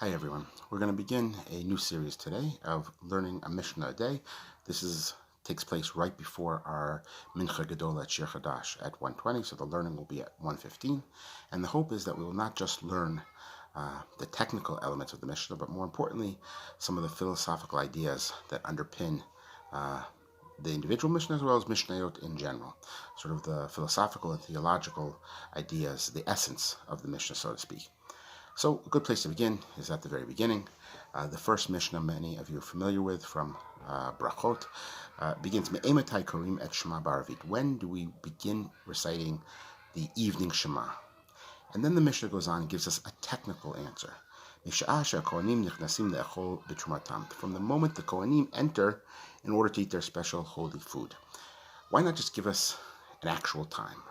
Hi everyone. We're going to begin a new series today of learning a Mishna a day. Takes place right before our Mincha Gedola at Shir Chadash at 1:20, so the learning will be at 1:15. And the hope is that we will not just learn the technical elements of the Mishnah, but more importantly, some of the philosophical ideas that underpin the individual Mishnah as well as Mishnayot in general, sort of the philosophical and theological ideas, the essence of the Mishnah, so to speak. So a good place to begin is at the very beginning. The first Mishnah many of you are familiar with from Berachot begins, Me'emetai korim et Shema ba'arvit. When do we begin reciting the evening Shema? And then the Mishnah goes on and gives us a technical answer. From the moment the Kohanim enter in order to eat their special holy food. Why not just give us an actual time?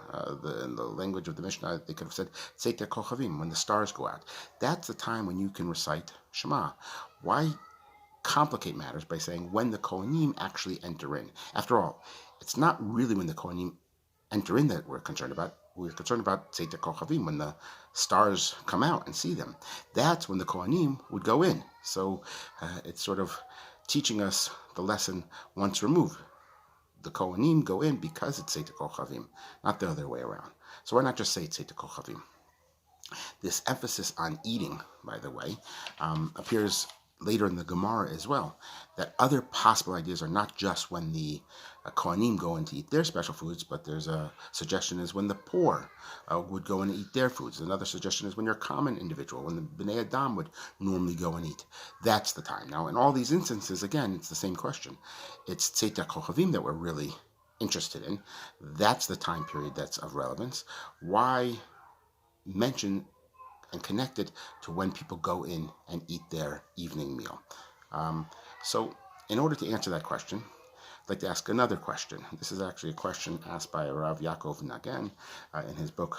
In the language of the Mishnah, they could have said, Tzeit Kochavim, when the stars go out. That's the time when you can recite Shema. Why complicate matters by saying when the Kohanim actually enter in? After all, it's not really when the Kohanim enter in that we're concerned about. We're concerned about Tzeit Kochavim, when the stars come out and see them. That's when the Kohanim would go in. So it's sort of teaching us the lesson once removed. The Kohanim go in because it's Tzeit Kochavim, not the other way around. So why not just say Tzeit Kochavim? This emphasis on eating, by the way, appears later in the Gemara as well, that other possible ideas are not just when the Kohanim go in to eat their special foods, but there's a suggestion is when the poor would go in and eat their foods. Another suggestion is when you're a common individual, when the Bnei Adam would normally go and eat. That's the time. Now, in all these instances, again, it's the same question. It's Tzeit Kochavim that we're really interested in. That's the time period that's of relevance. Why mention and connect it to when people go in and eat their evening meal? So in order to answer that question, I'd like to ask another question. This is actually a question asked by Rav Yaakov Nagen in his book,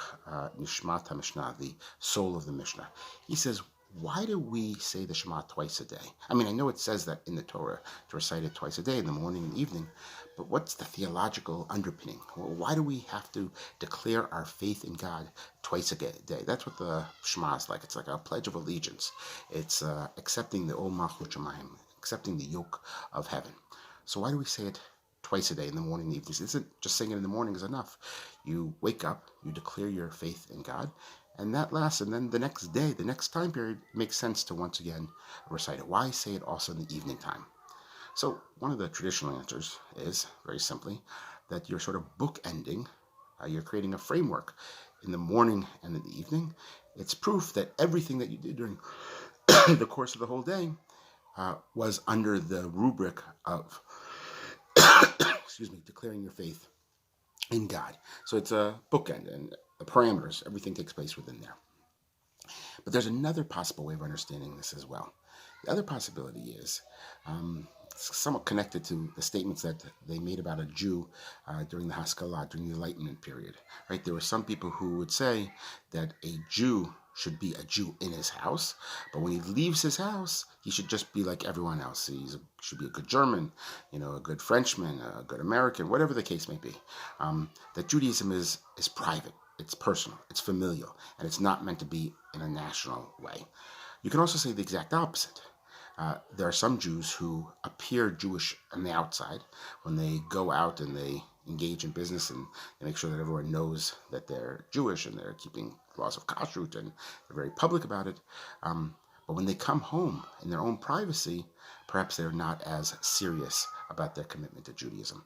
Nishmat HaMishnah, The Soul of the Mishnah. He says, why do we say the Shema twice a day? I mean, I know it says that in the Torah to recite it twice a day, in the morning and evening, but what's the theological underpinning? Well, why do we have to declare our faith in God twice a day? That's what the Shema is like. It's like a pledge of allegiance. It's accepting the Ol Malchut Shamayim, accepting the yoke of heaven. So why do we say it twice a day, in the morning and evening? It isn't just saying it in the morning is enough. You wake up, you declare your faith in God, and that lasts, and then the next day, the next time period, makes sense to once again recite it. Why say it also in the evening time? So one of the traditional answers is, very simply, that you're sort of bookending, you're creating a framework in the morning and in the evening. It's proof that everything that you did during the course of the whole day was under the rubric of declaring your faith in God. So it's a bookend, and the parameters, everything takes place within there. But there's another possible way of understanding this as well. The other possibility is somewhat connected to the statements that they made about a Jew during the Haskalah, during the Enlightenment period. Right? There were some people who would say that a Jew should be a Jew in his house, but when he leaves his house, he should just be like everyone else. He should be a good German, a good Frenchman, a good American, whatever the case may be. That Judaism is private, it's personal, it's familial, and it's not meant to be in a national way. You can also say the exact opposite. There are some Jews who appear Jewish on the outside when they go out and they engage in business and they make sure that everyone knows that they're Jewish and they're keeping laws of kashrut and they're very public about it. But when they come home in their own privacy, perhaps they're not as serious about their commitment to Judaism.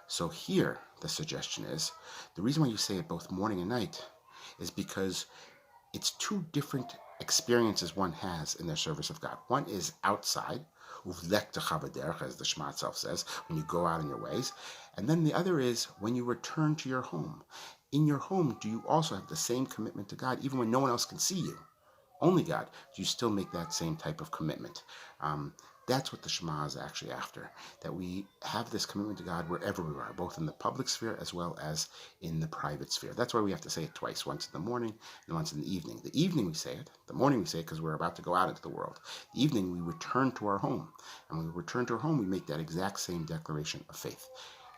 So here, the suggestion is, the reason why you say it both morning and night is because it's two different experiences one has in their service of God. One is outside, uvlek techav, as the Shema itself says, when you go out in your ways. And then the other is when you return to your home. In your home, do you also have the same commitment to God, even when no one else can see you? Only God. Do you still make that same type of commitment? That's what the Shema is actually after, that we have this commitment to God wherever we are, both in the public sphere as well as in the private sphere. That's why we have to say it twice, once in the morning and once in the evening. The evening we say it, the morning we say it because we're about to go out into the world. The evening we return to our home. And when we return to our home, we make that exact same declaration of faith.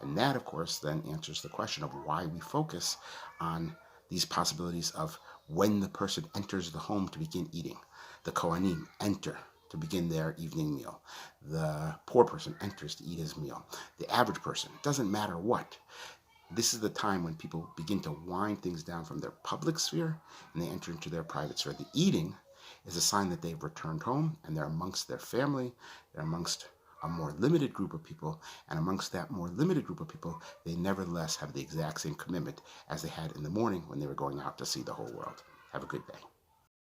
And that, of course, then answers the question of why we focus on these possibilities of when the person enters the home to begin eating. The Kohanim enter to begin their evening meal. The poor person enters to eat his meal. The average person, doesn't matter what. This is the time when people begin to wind things down from their public sphere and they enter into their private sphere. The eating is a sign that they've returned home and they're amongst their family, they're amongst a more limited group of people, and amongst that more limited group of people, they nevertheless have the exact same commitment as they had in the morning when they were going out to see the whole world. Have a good day.